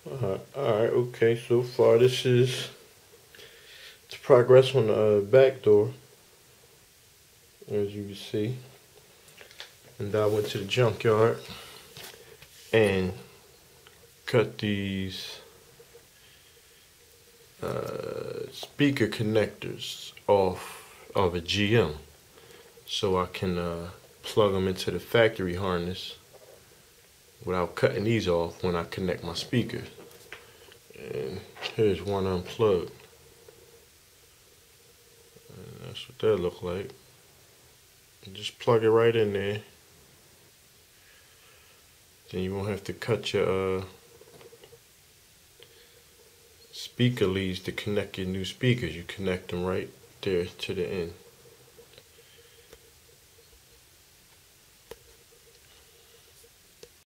Alright, okay, so far this is it's progress on the back door, as you can see. And I went to the junkyard and cut these speaker connectors off of a GM so I can plug them into the factory harness without cutting these off when I connect my speakers. And here's one unplugged. And that's what that look like. And just plug it right in there. Then you won't have to cut your speaker leads to connect your new speakers. You connect them right there to the end.